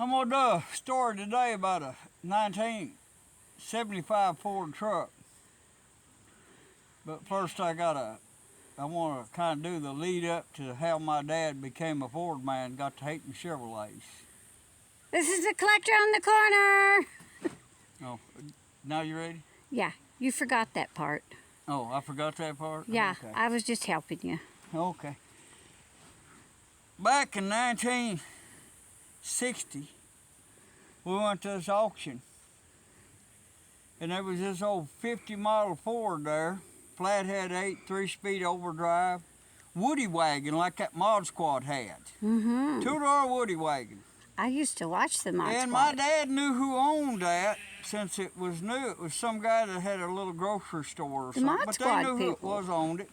I'm gonna do a story today about a 1975 Ford truck. But first I want to kind of do the lead up to how my dad became a Ford man, got to hating Chevrolets. This is the collector on the corner. Oh, now you ready? Yeah, you forgot that part. Oh, I forgot that part? Yeah, Okay. I was just helping you. Okay. Back in 1960, we went to this auction. And there was this old 50 model Ford there, flathead 8, 3-speed overdrive, woody wagon like that Mod Squad had. Mm-hmm. Two-door woody wagon. I used to watch the Mod And Squad. my dad knew who owned that since it was new. It was some guy that had a little grocery store or The something. Mod But Squad they knew who it people. was owned it.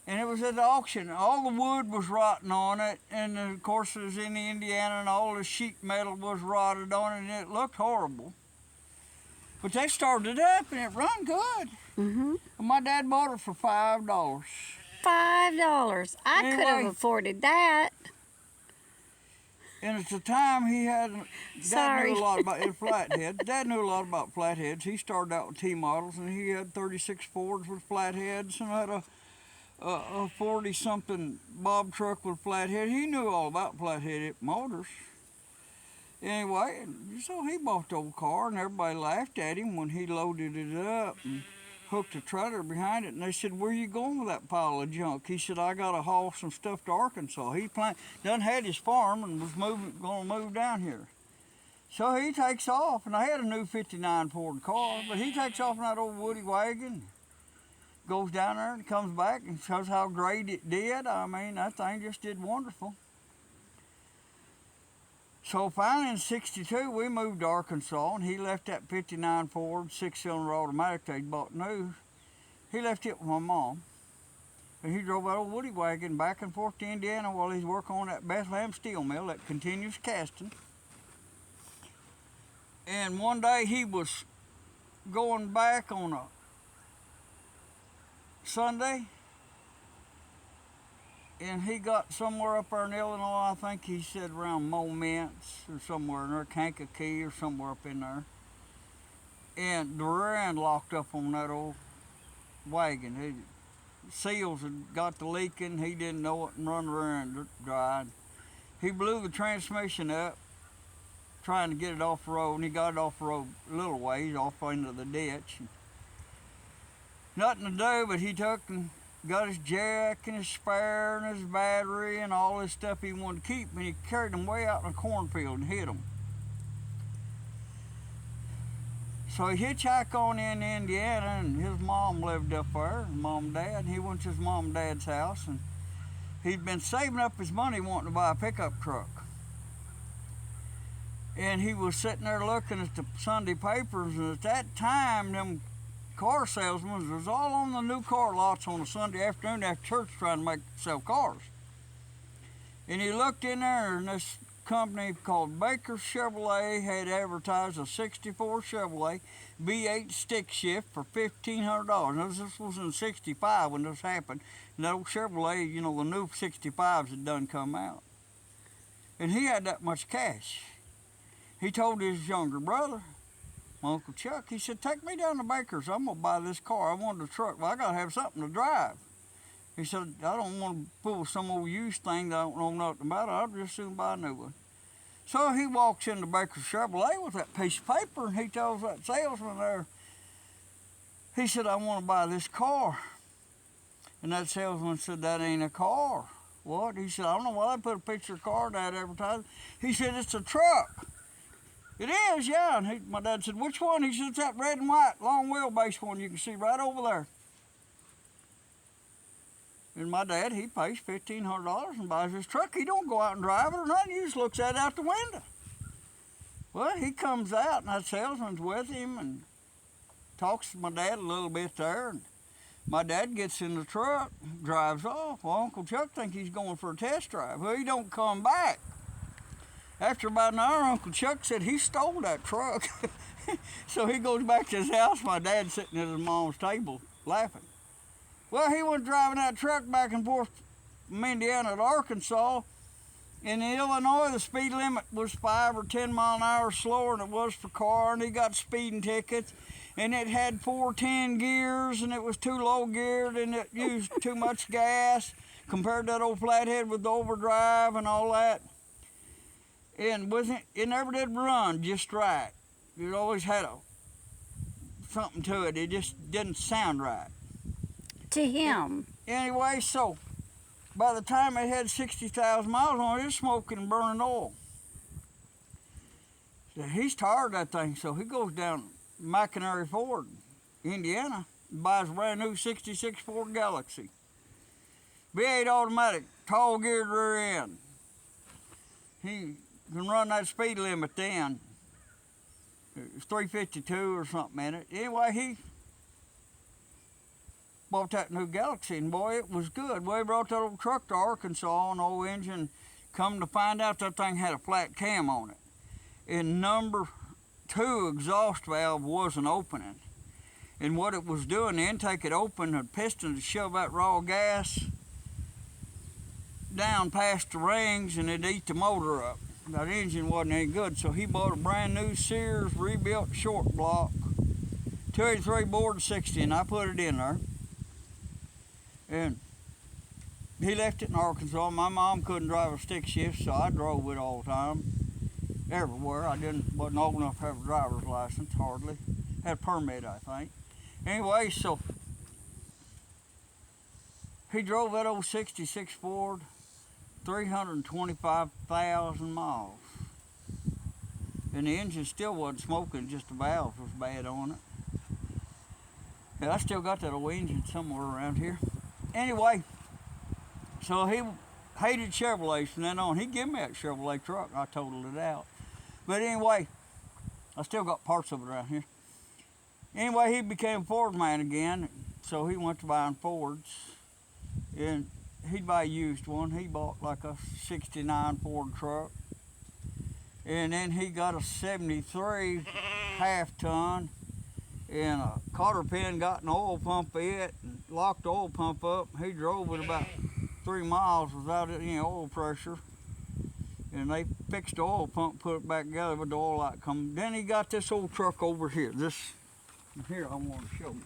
And it was at the auction. All the wood was rotting on it. And of course it was in Indiana and all the sheet metal was rotted on it and it looked horrible. But they started it up and it run good. Mm-hmm. And my dad bought it for $5. $5. I could have Anyway. afforded that. And at the time he had, Dad Sorry. knew a lot about flatheads. Dad knew a lot about flatheads. He started out with T models and he had 36 Fords with flatheads and had a 40-something Bob truck with flathead. He knew all about flathead motors. Anyway, so he bought the old car and everybody laughed at him when he loaded it up and hooked a trailer behind it. And they said, "Where you going with that pile of junk?" He said, "I got to haul some stuff to Arkansas." He done had his farm and was going to move down here. So he takes off, and I had a new 59 Ford car, but he takes off in that old woody wagon, goes down there and comes back and shows how great it did. I mean, that thing just did wonderful. So finally in '62 we moved to Arkansas and he left that 59 Ford 6-cylinder automatic that he bought new. He left it with my mom. And he drove that old woody wagon back and forth to Indiana while he's working on that Bethlehem steel mill that continues casting. And one day he was going back on a Sunday and he got somewhere up there in Illinois, I think he said around Moments or somewhere in there, Kankakee or somewhere up in there. And the rear end locked up on that old wagon. Seals had got to leaking, he didn't know it and run the rear end dry. He blew the transmission up trying to get it off the road and he got it off the road a little ways off into the ditch. Nothing to do, but he took and got his jack and his spare and his battery and all this stuff he wanted to keep, and he carried them way out in a cornfield and hid them. So he hitchhiked on in Indiana, and his mom lived up there, mom and dad, and he went to his mom and dad's house, and he'd been saving up his money wanting to buy a pickup truck. And he was sitting there looking at the Sunday papers, and at that time, them car salesmen was all on the new car lots on a Sunday afternoon after church trying to sell cars. And he looked in there and this company called Baker Chevrolet had advertised a '64 Chevrolet V8 stick shift for $1,500. Now, this was in '65 when this happened. And that old Chevrolet, you know, the new 65s had done come out. And he had that much cash. He told his younger brother, my Uncle Chuck, he said, "Take me down to Baker's. I'm going to buy this car. I wanted a truck. Well, I got to have something to drive." He said, "I don't want to pull some old used thing that I don't know nothing about. I'll just soon buy a new one." So he walks into Baker's Chevrolet with that piece of paper, and he tells that salesman there, he said, "I want to buy this car." And that salesman said, "That ain't a car." "What?" He said, "I don't know why they put a picture of a car in that advertising." He said, "It's a truck." "It is, yeah." And my dad said, "Which one?" He said, "It's that red and white, long wheelbase one you can see right over there." And my dad, he pays $1,500 and buys his truck. He don't go out and drive it or nothing. He just looks at it out the window. Well, he comes out and that salesman's with him and talks to my dad a little bit there. And my dad gets in the truck, drives off. Well, Uncle Chuck thinks he's going for a test drive. Well, he don't come back. After about an hour, Uncle Chuck said he stole that truck. So he goes back to his house. My dad's sitting at his mom's table laughing. Well, he went driving that truck back and forth from Indiana to Arkansas, In Illinois, the speed limit was 5 or 10 mile an hour slower than it was for car, and he got speeding tickets. And it had 410 gears, and it was too low geared, and it used too much gas compared to that old flathead with the overdrive and all that. And it never did run just right. It always had something to it. It just didn't sound right. To him. Anyway, so by the time it had 60,000 miles on it, it was smoking and burning oil. So he's tired of that thing, so he goes down McInerney Ford, Indiana, and buys a brand new 66 Ford Galaxy. V8 automatic, tall geared rear end. He can run that speed limit then. It was 352 or something in it. Anyway, he bought that new Galaxy, and boy, it was good. Well, he brought that old truck to Arkansas, an old engine. Come to find out, that thing had a flat cam on it. And number 2 exhaust valve wasn't opening. And what it was doing, the intake had opened, the piston to shove that raw gas down past the rings, and it'd eat the motor up. That engine wasn't any good, so he bought a brand new Sears rebuilt short block 283 board 60, and I put it in there. And he left it in Arkansas. My mom couldn't drive a stick shift, so I drove it all the time, everywhere. I wasn't old enough to have a driver's license, hardly. Had a permit, I think. Anyway, so he drove that old 66 Ford 325,000 miles. And the engine still wasn't smoking, just the valve was bad on it. And I still got that old engine somewhere around here. Anyway, so he hated Chevrolets from then on. He gave me that Chevrolet truck. I totaled it out. But anyway, I still got parts of it around here. Anyway, he became a Ford man again, so he went to buying Fords. And he'd buy a used one. He bought like a 69 Ford truck. And then he got a 73 half-ton, and a cotter pin got an oil pump in it and locked the oil pump up. He drove it about 3 miles without any oil pressure. And they fixed the oil pump, put it back together with the oil light coming. Then he got this old truck over here. This here I want to show you.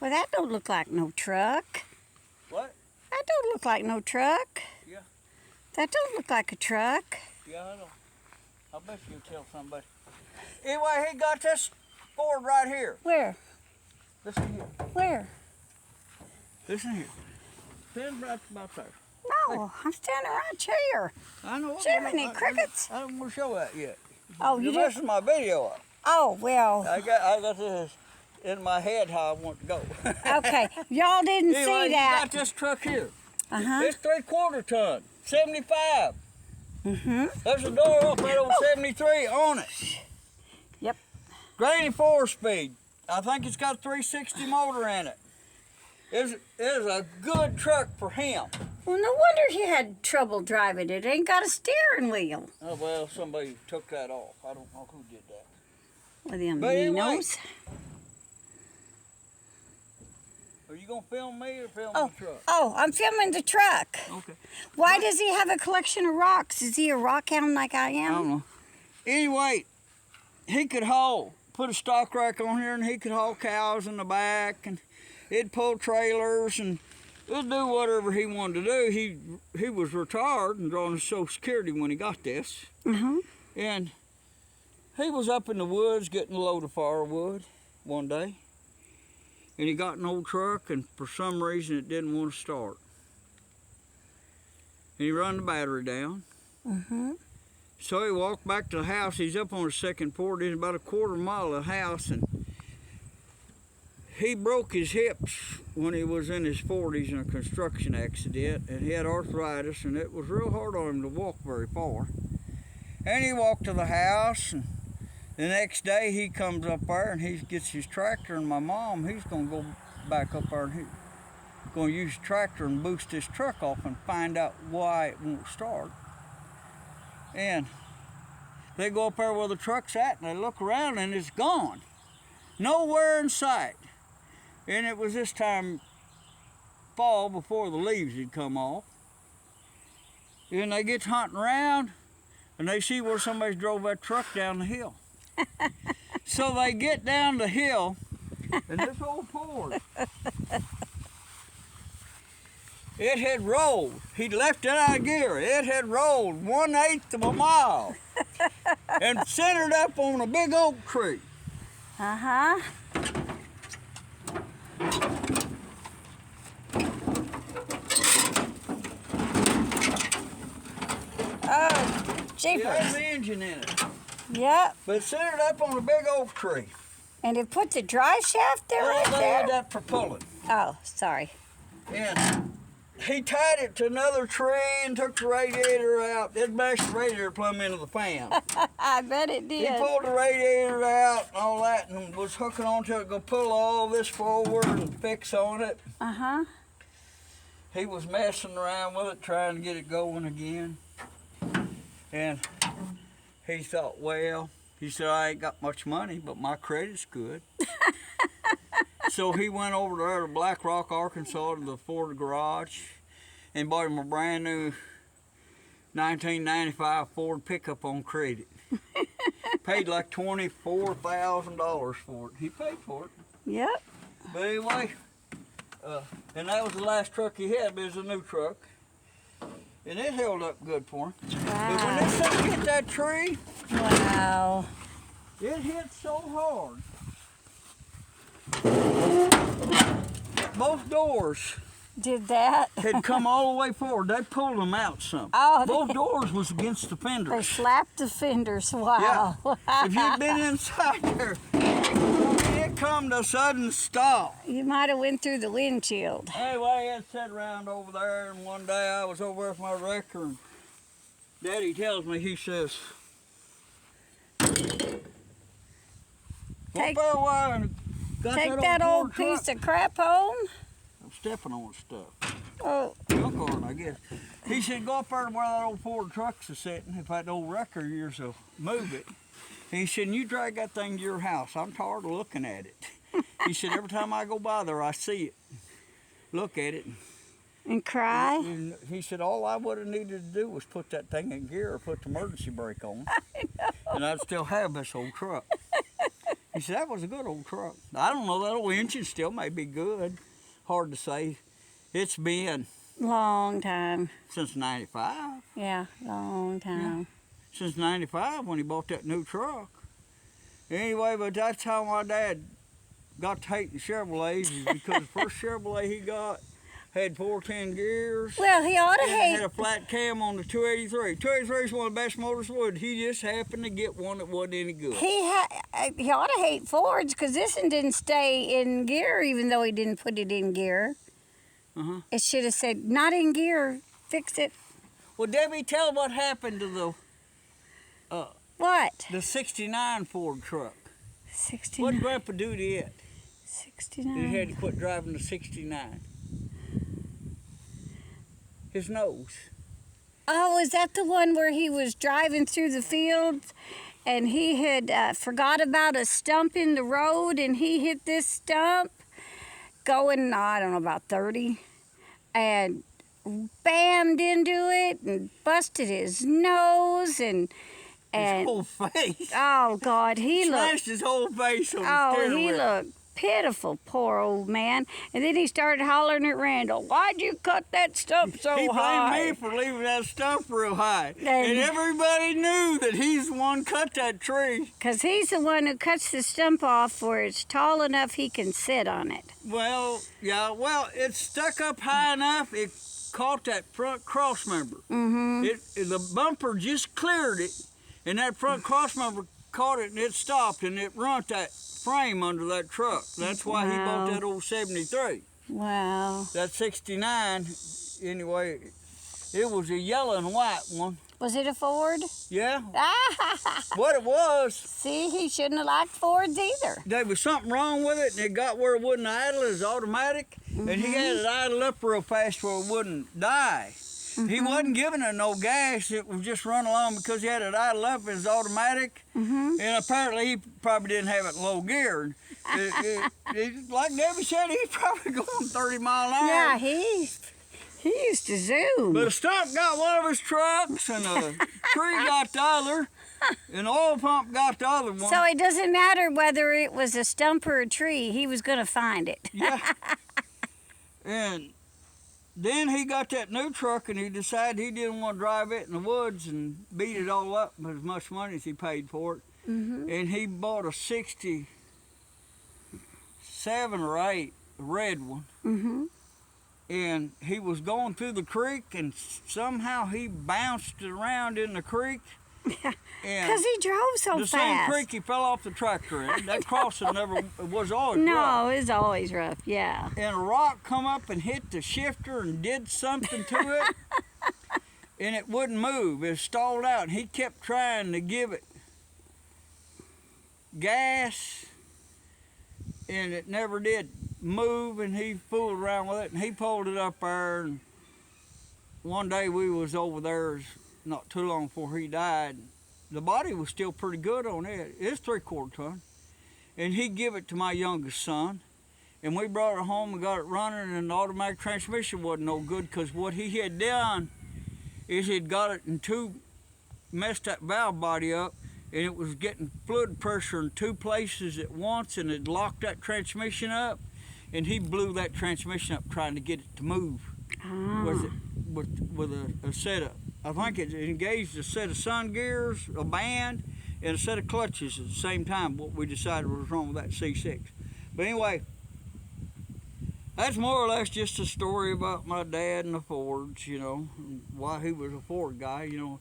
Well, that don't look like no truck. What? That don't look like no truck. Yeah. That don't look like a truck. Yeah, I know. I bet you'll tell somebody. Anyway, he got this Ford right here. Where? Listen here. Where? Listen here. Stand right about there. No, I'm standing right here. I know. Jiminy crickets. I don't want to show that yet. Oh, you You're did? messing my video up. Oh, well. I got this in my head how I want to go. Okay, y'all didn't Anyway, see that. You got this truck here. Uh-huh. It's 3/4 ton, 75. Mm-hmm. There's a door up that old 73 on it. Yep. Granny 4-speed. I think it's got a 360 motor in it. It is a good truck for him. Well, no wonder he had trouble driving it. It ain't got a steering wheel. Oh, well, somebody took that off. I don't know who did that. Well, them But anyway, Ninos. Are you going to film me or film Oh, the truck? oh, I'm filming the truck. Okay. Why does he have a collection of rocks? Is he a rock hound like I I am? don't know. Anyway, he could put a stock rack on here, and he could haul cows in the back, and he'd pull trailers, and he'd do whatever he wanted to do. He was retired and drawing his Social Security when he got this. Mm-hmm. And he was up in the woods getting a load of firewood one day. And he got an old truck, and for some reason it didn't want to start. And he run the battery down. Mm-hmm. So he walked back to the house. He's up on the second porch. He's about a 1/4 mile of the house, and he broke his hips when he was in his 40s in a construction accident, and he had arthritis, and it was real hard on him to walk very far. And he walked to the house, and the next day he comes up there and he gets his tractor, and my mom, he's going to go back up there and he's going to use the tractor and boost his truck off and find out why it won't start. And they go up there where the truck's at, and they look around, and it's gone. Nowhere in sight. And it was this time fall before the leaves had come off. And they get hunting around, and they see where somebody drove that truck down the hill. So they get down the hill, and this old Ford, it had rolled. He'd left it out of gear. It had rolled 1/8 of a mile and centered up on a big oak tree. Uh-huh. Oh, It jeepers. had an engine in it, Yep. but it centered up on a big oak tree. And it put the drive shaft there right They there? had that for pulling. Oh, sorry. And he tied it to another tree and took the radiator out. It mashed the radiator plumb into the fan. I bet it He did. pulled the radiator out and all that, and was hooking onto it, go pull all this forward and fix on it. Uh-huh. He was messing around with it, trying to get it going again. And he thought, well, he said, I ain't got much money, but my credit's good. So he went over there to Black Rock, Arkansas, to the Ford garage and bought him a brand new 1995 Ford pickup on credit. Paid like $24,000 for it. He paid for it. Yep. But anyway, and that was the last truck he had, but it was a new truck. And it held up good for him. But when this thing hit that tree, Wow. it hit so hard. Both doors Did that? had come all the way forward. They pulled them out some. Oh, Both doors was against the They fenders. slapped the fenders. Wow. If you'd been inside there, it come to a sudden stop. You might have went through the windshield. Anyway, I sat around over there, and one day I was over there with my wrecker, and Daddy tells me, he says, Take- "Well, Bill, why got Take old that Ford old truck?" piece of crap home. I'm stepping on stuff. Oh, Junk on, I guess. He said, go up there to where that old Ford truck's sitting. If that old wrecker of yours will move it. He said, you drag that thing to your house. I'm tired of looking at it. He said, every time I go by there, I see it. Look at it. and cry. And he said, all I would have needed to do was put that thing in gear or put the emergency brake on. And I'd still have this old truck. He said, that was a good old truck. I don't know, that old engine still may be good. Hard to say. It's been Long time. since 95. Yeah, long time. Since 95 when he bought that new truck. Anyway, but that's how my dad got to hating Chevrolets, is because the first Chevrolet he got had 410 gears. Well, he ought to And it hate. had a flat cam on the 283. 283 is one of the best motors wood. He just happened to get one that wasn't any good. He ought to hate Fords because this one didn't stay in gear, even though he didn't put it in gear. Uh-huh. It should have said, "Not in gear. Fix it." Well, Debbie, tell what happened to What? the 69 Ford truck. 69. What did Grandpa do to it? 69. He had to quit driving the 69. His nose. Oh, is that the one where he was driving through the fields and he had forgot about a stump in the road and he hit this stump going, I don't know, about 30 and bammed into it and busted his nose and His whole face. oh God, he looked, Smashed his whole face on the oh, steering he wheel. looked pitiful, poor old man. And then he started hollering at Randall, "Why'd you cut that stump so He high?" blamed me for leaving that stump real high. And- And everybody knew that he's the one cut that tree. Because he's the one who cuts the stump off where it's tall enough he can sit on it. Well, yeah, well, it stuck up high enough, it caught that front cross member. Mm-hmm. The bumper just cleared it, and that front cross member caught it and it stopped and it runt that frame under that truck. That's why he bought Wow. that old 73. Wow. That 69, anyway, it was a yellow and white one. Was it a Ford? Yeah. What it was, See, he shouldn't have liked Fords either. there was something wrong with it and it got where it wouldn't idle. It was automatic. And he had it idle up real fast where it wouldn't die. He wasn't giving it no gas. It was just running along because he had it idle up. It was automatic. And apparently he probably didn't have it in low gear. Like Debbie said, he's probably going 30 miles an hour. Yeah, he used to zoom. But a stump got one of his trucks, and a tree got the other, and the oil pump got the other one. So it doesn't matter whether it was a stump or a tree, he was going to find it. Yeah. And then he got that new truck, and he decided he didn't want to drive it in the woods and beat it all up with as much money as he paid for it. And he bought a 67 or 8, a red one. And he was going through the creek, and somehow he bounced around in the creek. Because And he drove so the fast. same creek he fell off the tractor in. That crossing never was always rough. No, it's always rough, yeah. And a rock come up and hit the shifter and did something to it. And it wouldn't move. It stalled out. And he kept trying to give it gas, and it never did move, and he fooled around with it, and he pulled it up there. And one day we was over there not too long before he died. The body was still pretty good on it. It's 3/4 ton. And he give it to my youngest son, and we brought it home and got it running, and the automatic transmission wasn't no good, because what he had done is he'd got it in messed that valve body up, and it was getting fluid pressure in 2 places at once, and it locked that transmission up, and he blew that transmission up trying to get it to move with a setup. I think it engaged a set of sun gears, a band, and a set of clutches at the same time, what we decided was wrong with that C6. But anyway, that's more or less just a story about my dad and the Fords, you know, and why he was a Ford guy, you know.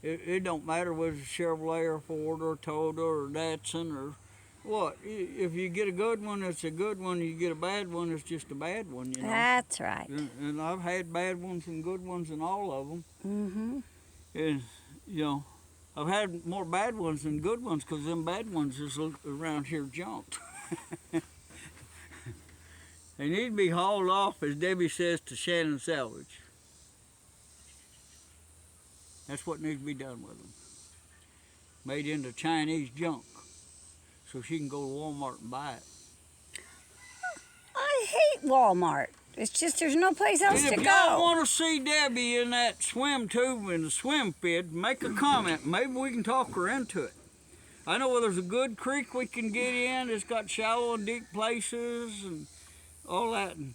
It don't matter whether it's a Chevrolet or Ford or Toyota or Datsun or what. If you get a good one, it's a good one. You get a bad one, it's just a bad one, you know. That's right. And I've had bad ones and good ones and all of them. And, you know, I've had more bad ones than good ones, because them bad ones is around here junked. They need to be hauled off, as Debbie says, to Shannon Salvage. That's what needs to be done with them. Made into Chinese junk, so she can go to Walmart and buy it. I hate Walmart. It's just there's no place else And to if y'all go. want to see Debbie in that swim tube and the swim fit, make a comment. Maybe we can talk her into it. I know where there's a good creek we can get in. It's got shallow and deep places and all that. And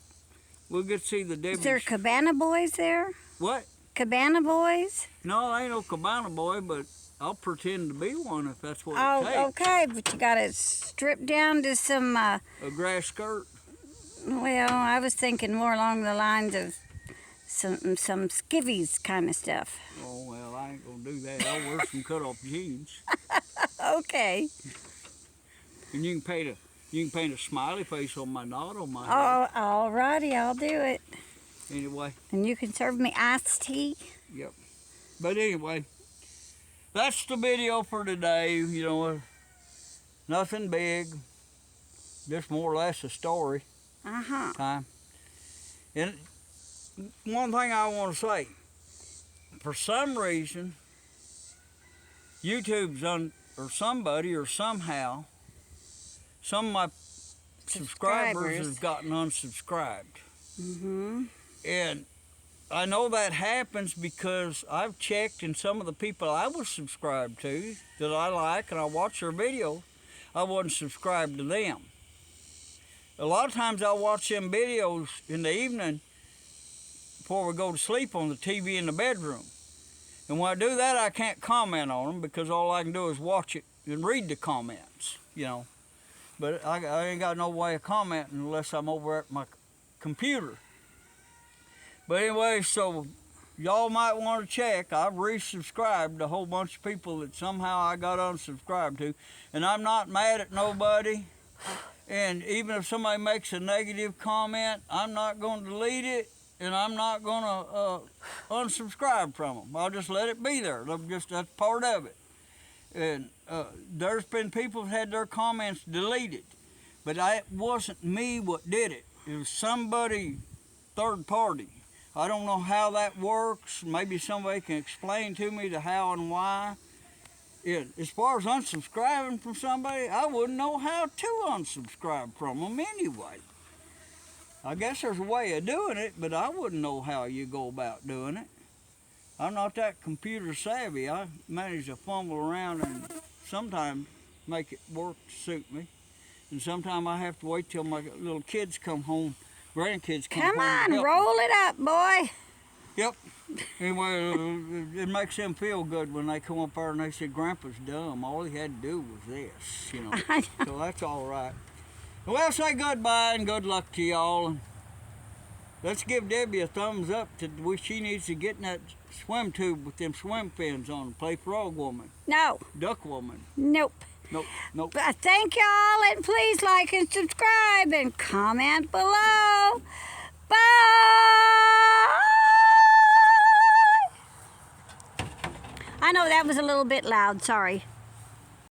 we'll get to see the Debbie. Is there Cabana Boys there? What? Cabana Boys? No, I ain't no cabana boy, but I'll pretend to be one if that's what it Oh, takes. okay, but you got to strip down to some, A grass skirt. well, I was thinking more along the lines of some skivvies kind of stuff. Oh, well, I ain't gonna do that. I'll wear some cut-off jeans. Okay. And you can paint a smiley face on my knot on my head. Oh, all righty, I'll do it. Anyway, And you can serve me iced tea. yep. But anyway, that's the video for today. You know, nothing big. Just more or less a story time. And one thing I want to say, for some reason, YouTube's or somebody or somehow, some of my subscribers have gotten unsubscribed. And I know that happens because I've checked, and some of the people I was subscribed to that I like and I watch their videos, I wasn't subscribed to them. A lot of times I watch them videos in the evening before we go to sleep on the TV in the bedroom. And when I do that, I can't comment on them because all I can do is watch it and read the comments, you know. But I ain't got no way of commenting unless I'm over at my computer. But anyway, so y'all might want to check. I've resubscribed a whole bunch of people that somehow I got unsubscribed to, and I'm not mad at nobody. And even if somebody makes a negative comment, I'm not going to delete it, and I'm not going to unsubscribe from them. I'll just let it be there. That's part of it. And there's been people that had their comments deleted, but it wasn't me what did it. It was somebody third party. I don't know how that works. Maybe somebody can explain to me the how and why. As far as unsubscribing from somebody, I wouldn't know how to unsubscribe from them anyway. I guess there's a way of doing it, but I wouldn't know how you go about doing it. I'm not that computer savvy. I manage to fumble around and sometimes make it work to suit me. And sometimes I have to wait till my little kids come home, grandkids come home. Come on, roll it up, boy. Yep. Anyway, it makes them feel good when they come up there and they say, Grandpa's dumb. All he had to do was this, you know. So that's all right. Well, say goodbye and good luck to y'all. Let's give Debbie a thumbs up to she needs to get in that swim tube with them swim fins on. Play frog woman. No. Duck woman. Nope. Nope. Nope. But thank y'all, and please like and subscribe and comment below. Bye. I know that was a little bit loud. Sorry.